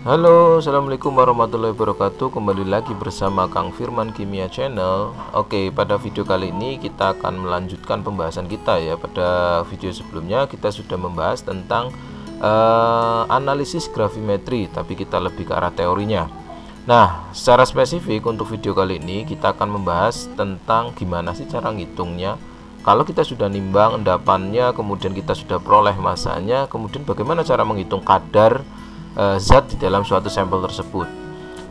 Halo, assalamualaikum warahmatullahi wabarakatuh. Kembali lagi bersama Kang Firman Kimia Channel. Oke, pada video kali ini kita akan melanjutkan pembahasan kita ya. Pada video sebelumnya kita sudah membahas tentang analisis gravimetri, tapi kita lebih ke arah teorinya. Nah, secara spesifik untuk video kali ini kita akan membahas tentang gimana sih cara ngitungnya. Kalau kita sudah nimbang endapannya, kemudian kita sudah peroleh masanya, kemudian bagaimana cara menghitung kadar zat di dalam suatu sampel tersebut.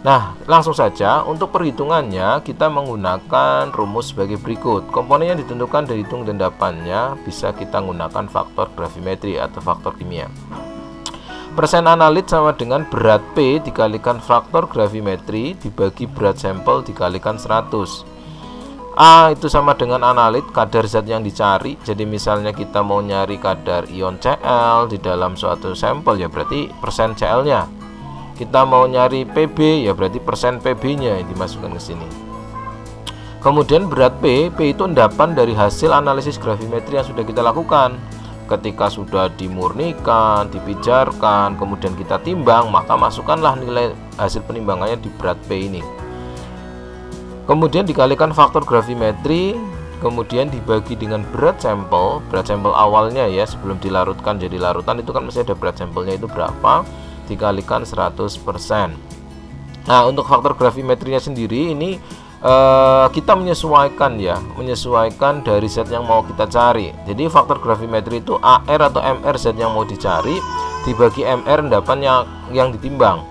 Nah, langsung saja untuk perhitungannya kita menggunakan rumus sebagai berikut. Komponen yang ditentukan dari hitung endapannya bisa kita gunakan faktor gravimetri atau faktor kimia. Persen analit sama dengan berat P dikalikan faktor gravimetri dibagi berat sampel dikalikan 100. A itu sama dengan analit, kadar zat yang dicari. Jadi misalnya kita mau nyari kadar ion Cl di dalam suatu sampel, ya berarti persen Cl nya. Kita mau nyari Pb, ya berarti persen Pb nya yang dimasukkan ke sini. Kemudian berat P itu endapan dari hasil analisis gravimetri yang sudah kita lakukan. Ketika sudah dimurnikan, dipijarkan, kemudian kita timbang, maka masukkanlah nilai hasil penimbangannya di berat P ini. Kemudian dikalikan faktor gravimetri, kemudian dibagi dengan berat sampel awalnya ya, sebelum dilarutkan jadi larutan itu kan masih ada berat sampelnya itu berapa, dikalikan 100%. Nah, untuk faktor gravimetrinya sendiri ini kita menyesuaikan dari zat yang mau kita cari. Jadi faktor gravimetri itu AR atau MR zat yang mau dicari dibagi MR endapan yang ditimbang.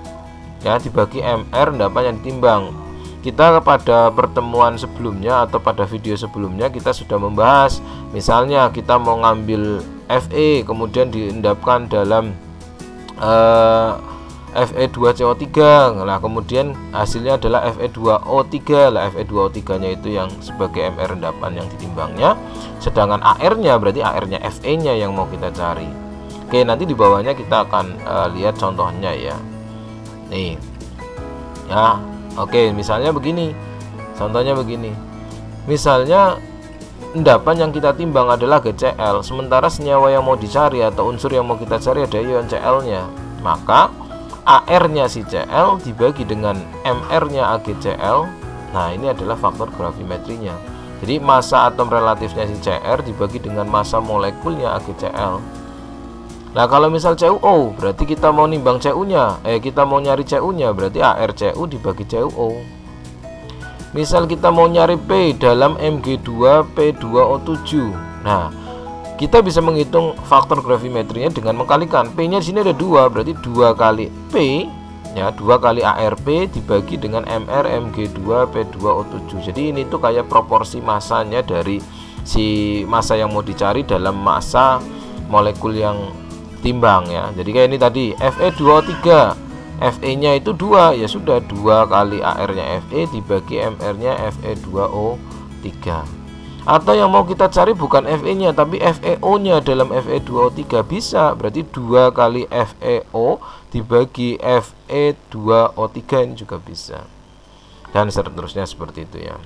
Ya, dibagi MR endapan yang ditimbang. Kita pada pertemuan sebelumnya atau pada video sebelumnya kita sudah membahas, misalnya kita mau ngambil Fe kemudian diendapkan dalam Fe2CO3. Nah, kemudian hasilnya adalah Fe2O3. Lah, Fe2O3 nya itu yang sebagai MR endapan yang ditimbangnya, sedangkan AR nya berarti AR nya Fe nya yang mau kita cari. Oke, nanti di bawahnya kita akan lihat contohnya ya. Nih ya. Oke, misalnya begini. Contohnya begini. Misalnya endapan yang kita timbang adalah GCl, sementara senyawa yang mau dicari atau unsur yang mau kita cari ada ion Cl-nya. Maka AR-nya si Cl dibagi dengan MR-nya AgCl. Nah, ini adalah faktor gravimetrinya. Jadi massa atom relatifnya si Cr dibagi dengan massa molekulnya AgCl. Nah, kalau misal CuO berarti kita mau nimbang Cu-nya, kita mau nyari Cu-nya berarti ArCu dibagi CuO. Misal kita mau nyari P dalam Mg2P2O7. Nah, kita bisa menghitung faktor gravimetrinya dengan mengkalikan. P-nya di sini ada 2, berarti 2 kali P ya, 2 kali ARP dibagi dengan MR Mg2P2O7. Jadi ini tuh kayak proporsi massanya dari si massa yang mau dicari dalam massa molekul yang timbang ya. Jadi kayak ini tadi Fe2O3, Fe nya itu 2, ya sudah 2 kali AR nya Fe dibagi MR nya Fe2O3. Atau yang mau kita cari bukan Fe nya tapi FeO nya dalam Fe2O3 bisa, berarti 2 kali FeO dibagi Fe2O3 ini juga bisa, dan seterusnya seperti itu ya.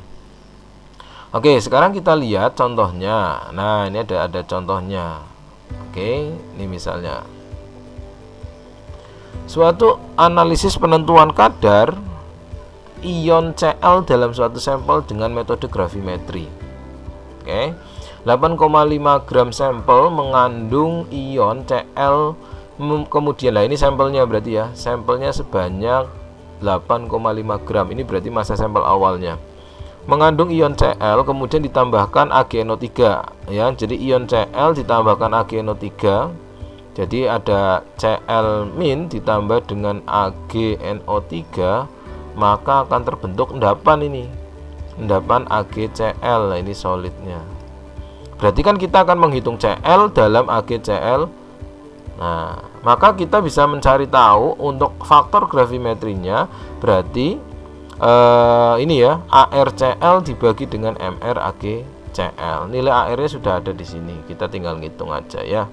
Oke, sekarang kita lihat contohnya. Nah, ini ada contohnya. Oke, ini misalnya suatu analisis penentuan kadar ion Cl dalam suatu sampel dengan metode gravimetri. Oke, 8,5 gram sampel mengandung ion Cl. Kemudian lah ini sampelnya berarti ya, sampelnya sebanyak 8,5 gram. Ini berarti massa sampel awalnya. Mengandung ion Cl kemudian ditambahkan AgNO3 ya. Jadi ion Cl ditambahkan AgNO3. Jadi ada Cl- ditambah dengan AgNO3, maka akan terbentuk endapan ini. Endapan AgCl. Nah, ini solidnya. Berarti kan kita akan menghitung Cl dalam AgCl. Nah, maka kita bisa mencari tahu untuk faktor gravimetrinya berarti ini ya, ArCl dibagi dengan MR AgCl. Nilai AR-nya sudah ada di sini. Kita tinggal ngitung aja ya.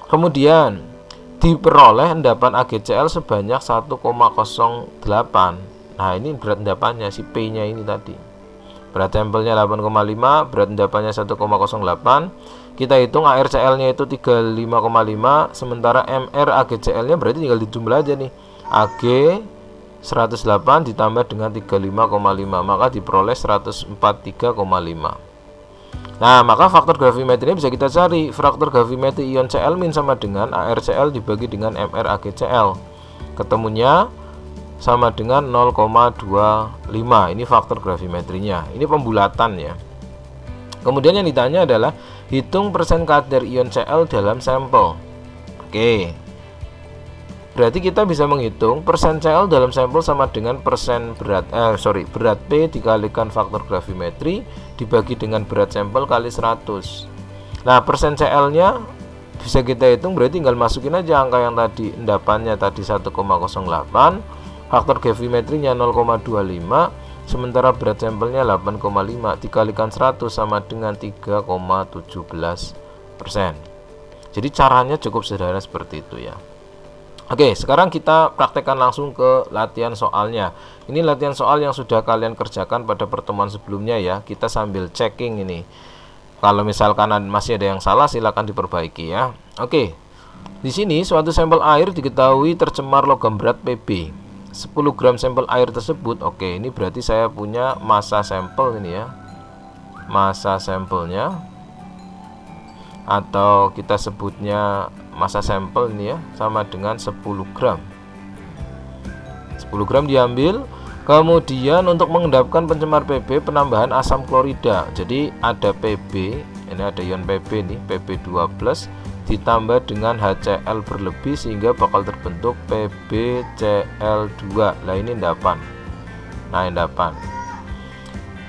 Kemudian diperoleh endapan AgCl sebanyak 1,08. Nah, ini berat endapannya si P-nya ini tadi. Berat sampelnya 8,5, berat endapannya 1,08. Kita hitung ArCl-nya itu 35,5, sementara MR AgCl-nya berarti tinggal dijumlah aja nih. Ag 108 ditambah dengan 35,5, maka diperoleh 143,5. Nah, maka faktor gravimetrinya bisa kita cari. Faktor gravimetri ion Cl- sama dengan ArCl dibagi dengan MrAgCl. Ketemunya sama dengan 0,25. Ini faktor gravimetrinya. Ini pembulatan ya. Kemudian yang ditanya adalah hitung persen kadar ion Cl dalam sampel. Oke. Berarti kita bisa menghitung persen Cl dalam sampel sama dengan persen berat P dikalikan faktor gravimetri dibagi dengan berat sampel kali 100. Nah, persen Cl-nya bisa kita hitung, berarti tinggal masukin aja angka yang tadi. Endapannya tadi 1,08, faktor gravimetrinya 0,25, sementara berat sampelnya 8,5 dikalikan 100 sama dengan 3,17%. Jadi caranya cukup sederhana seperti itu ya. Oke, sekarang kita praktekkan langsung ke latihan soalnya. Ini latihan soal yang sudah kalian kerjakan pada pertemuan sebelumnya ya. Kita sambil checking ini. Kalau misalkan masih ada yang salah, silakan diperbaiki ya. Oke. Di sini suatu sampel air diketahui tercemar logam berat Pb. 10 gram sampel air tersebut. Oke, ini berarti saya punya massa sampel ini ya. Massa sampelnya, atau kita sebutnya massa sampel ini ya, sama dengan 10 gram. 10 gram diambil. Kemudian untuk mengendapkan pencemar Pb, penambahan asam klorida. Jadi ada Pb, ini ada ion Pb nih, Pb2+, ditambah dengan HCl berlebih sehingga bakal terbentuk PbCl2. Nah, ini endapan. Nah, endapan.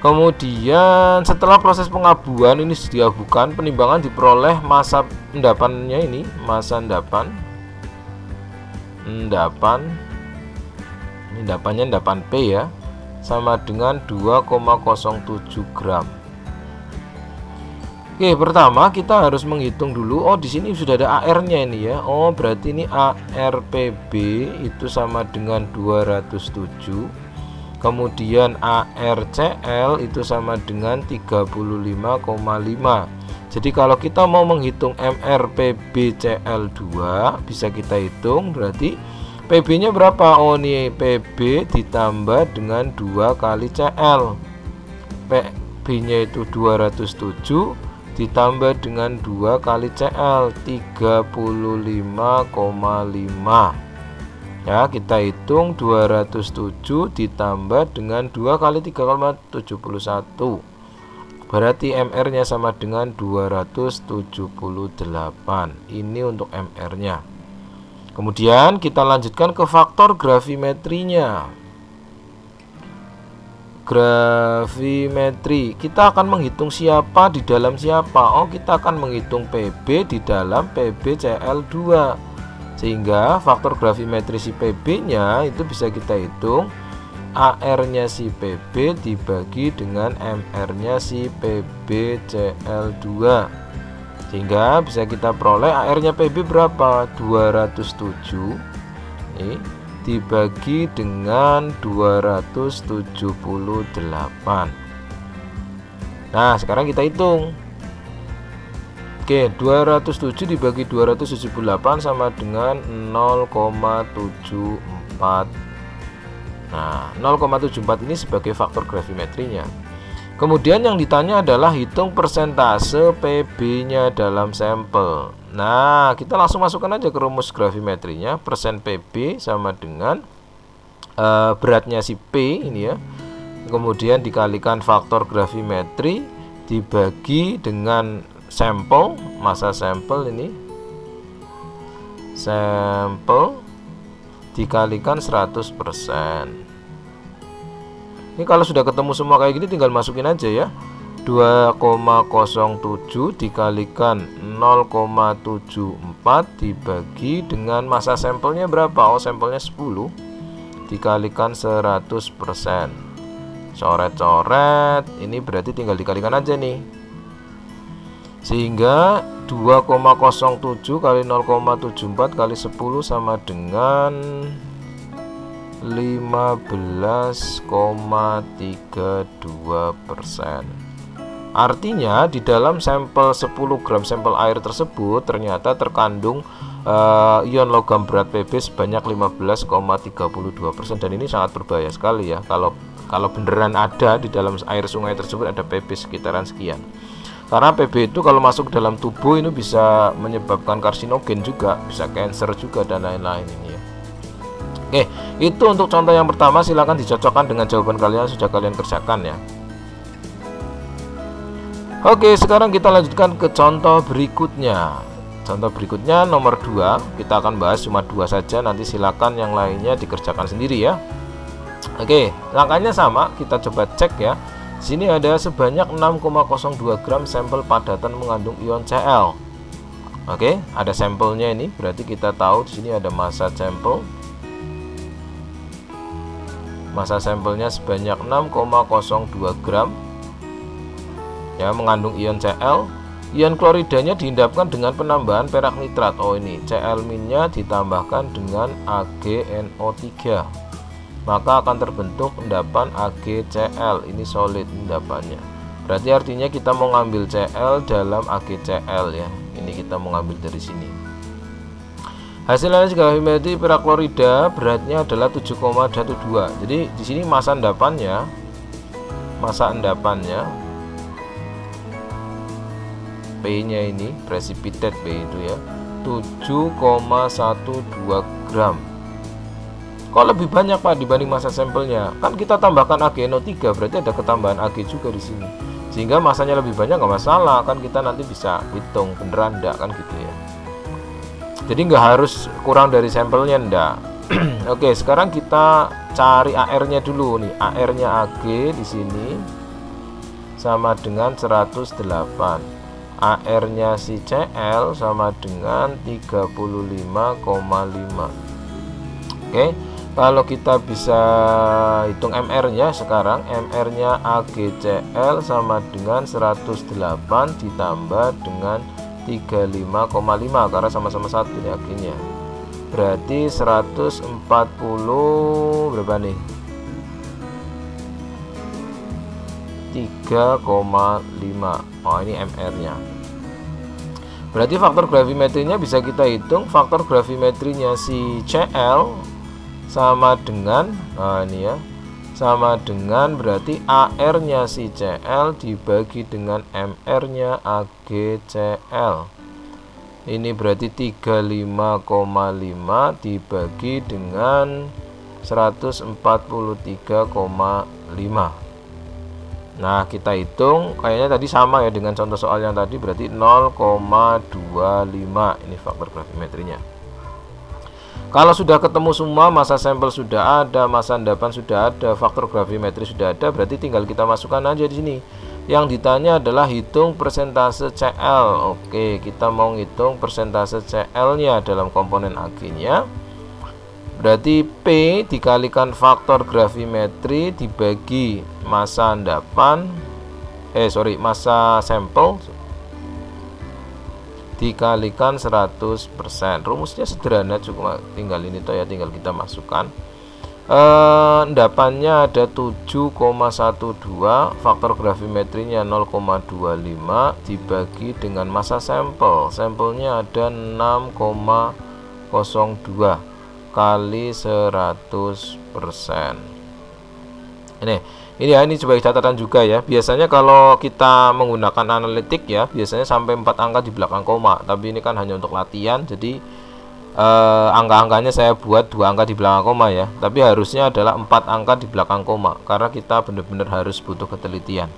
Kemudian setelah proses pengabuan ini diabukan, penimbangan diperoleh massa endapannya ini, massa endapan. Endapannya endapan P ya, sama dengan 2,07 gram. Oke, pertama kita harus menghitung dulu. Oh, di sini sudah ada AR-nya ini ya. Oh, berarti ini ARPB itu sama dengan 207. Kemudian ARCl itu sama dengan 35,5. Jadi kalau kita mau menghitung MrPbCl2, bisa kita hitung, berarti Pb nya berapa? Oh, ini Pb ditambah dengan 2 kali Cl. Pb nya itu 207 ditambah dengan 2 kali Cl, 35,5. Ya, kita hitung 207 ditambah dengan 2 kali 3,71. Berarti MR-nya sama dengan 278. Ini untuk MR-nya. Kemudian kita lanjutkan ke faktor gravimetrinya. Gravimetri, kita akan menghitung siapa di dalam siapa. Oh, kita akan menghitung Pb di dalam PbCl2. Sehingga faktor gravimetri si Pb nya itu bisa kita hitung AR nya si Pb dibagi dengan MR nya si PbCl2. Sehingga bisa kita peroleh AR nya Pb berapa? 207 ini dibagi dengan 278. Nah, sekarang kita hitung. Oke, 207 dibagi 278 sama dengan 0,74. Nah, 0,74 ini sebagai faktor gravimetrinya. Kemudian yang ditanya adalah hitung persentase Pb-nya dalam sampel. Nah, kita langsung masukkan aja ke rumus gravimetrinya. Persen Pb sama dengan beratnya si P ini ya. Kemudian dikalikan faktor gravimetri dibagi dengan sampel, massa sampel ini, sampel dikalikan 100%. Ini kalau sudah ketemu semua kayak gini tinggal masukin aja ya. 2,07 dikalikan 0,74 dibagi dengan massa sampelnya berapa? Oh, sampelnya 10 dikalikan 100%. Coret-coret, ini berarti tinggal dikalikan aja nih. Sehingga 2,07 kali 0,74 kali 10 sama dengan 15,32%. Artinya di dalam sampel 10 gram sampel air tersebut ternyata terkandung ion logam berat Pb sebanyak 15,32%, dan ini sangat berbahaya sekali ya kalau beneran ada di dalam air sungai tersebut ada Pb sekitaran sekian. Karena Pb itu kalau masuk ke dalam tubuh ini bisa menyebabkan karsinogen juga, bisa cancer juga dan lain-lain ini ya. Oke, itu untuk contoh yang pertama, silahkan dicocokkan dengan jawaban kalian sudah kalian kerjakan ya. Oke, sekarang kita lanjutkan ke contoh berikutnya. Contoh berikutnya nomor 2, kita akan bahas cuma 2 saja, nanti silakan yang lainnya dikerjakan sendiri ya. Oke, langkahnya sama, kita coba cek ya. Sini ada sebanyak 6,02 gram sampel padatan mengandung ion Cl. Oke, ada sampelnya ini, berarti kita tahu di sini ada massa sampel. Massa sampelnya sebanyak 6,02 gram ya, mengandung ion Cl. Ion kloridanya diendapkan dengan penambahan perak nitrat. Oh, ini Cl-nya ditambahkan dengan AgNO3, maka akan terbentuk endapan AgCl. Ini solid endapannya, berarti artinya kita mau ngambil Cl dalam AgCl ya. Ini kita mau ngambil dari sini. Hasil analisis gravimetri perak klorida beratnya adalah 7,12. Jadi di sini massa endapannya P-nya ini precipitate P itu ya 7,12 gram. Kok lebih banyak Pak dibanding massa sampelnya? Kan kita tambahkan AgNO3, berarti ada ketambahan Ag juga di sini. Sehingga masanya lebih banyak nggak masalah, kan kita nanti bisa hitung beneran enggak kan gitu ya. Jadi nggak harus kurang dari sampelnya enggak. Oke, sekarang kita cari AR-nya dulu nih. AR-nya Ag di sini sama dengan 108. AR-nya si Cl sama dengan 35,5. Oke, kalau kita bisa hitung MR-nya sekarang, MR-nya AgCl sama dengan 108 ditambah dengan 35,5 karena sama-sama satu nih Ag-nya. Berarti 140 berapa nih? 3,5. Oh, ini MR-nya. Berarti faktor gravimetrinya bisa kita hitung. Faktor gravimetrinya si Cl sama dengan, nah ini ya, sama dengan berarti AR-nya si Cl dibagi dengan MR-nya AgCl. Ini berarti 35,5 dibagi dengan 143,5. Nah, kita hitung kayaknya tadi sama ya dengan contoh soal yang tadi, berarti 0,25 ini faktor gravimetrinya. Kalau sudah ketemu semua, massa sampel sudah ada, massa endapan sudah ada, faktor gravimetri sudah ada, berarti tinggal kita masukkan aja di sini. Yang ditanya adalah hitung persentase Cl. Oke, kita mau ngitung persentase Cl-nya dalam komponen Ag-nya. Berarti P dikalikan faktor gravimetri dibagi massa endapan, massa sampel dikalikan 100%. Rumusnya sederhana, cuma tinggal ini toh ya, tinggal kita masukkan. Endapannya ada 7,12, faktor gravimetrinya 0,25 dibagi dengan massa sampel. Sampelnya ada 6,02 kali 100%. Ini ya, ini sebagai catatan juga ya. Biasanya kalau kita menggunakan analitik ya, biasanya sampai 4 angka di belakang koma. Tapi ini kan hanya untuk latihan, jadi angka-angkanya saya buat 2 angka di belakang koma ya. Tapi harusnya adalah 4 angka di belakang koma, karena kita benar-benar harus butuh ketelitian.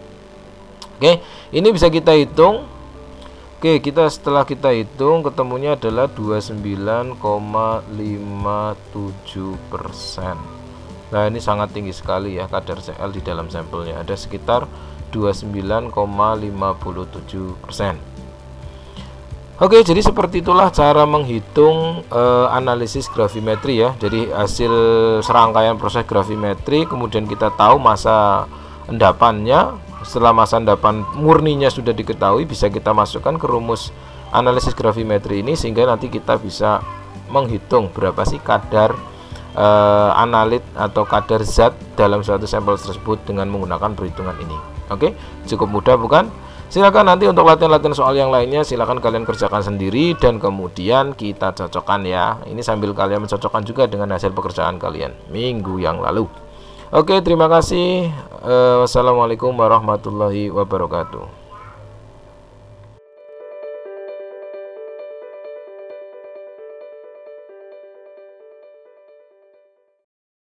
Oke, ini bisa kita hitung. Oke, setelah kita hitung ketemunya adalah 29,57%. Nah, ini sangat tinggi sekali ya kadar Cl di dalam sampelnya, ada sekitar 29,57%. Oke, jadi seperti itulah cara menghitung analisis gravimetri ya. Jadi hasil serangkaian proses gravimetri, kemudian kita tahu massa endapannya. Setelah massa endapan murninya sudah diketahui, bisa kita masukkan ke rumus analisis gravimetri ini, sehingga nanti kita bisa menghitung berapa sih kadar analit atau kadar zat dalam suatu sampel tersebut dengan menggunakan perhitungan ini. Oke, cukup mudah bukan? Silakan nanti untuk latihan-latihan soal yang lainnya silakan kalian kerjakan sendiri dan kemudian kita cocokkan ya. Ini sambil kalian mencocokkan juga dengan hasil pekerjaan kalian minggu yang lalu. Oke, terima kasih. Wassalamualaikum warahmatullahi wabarakatuh.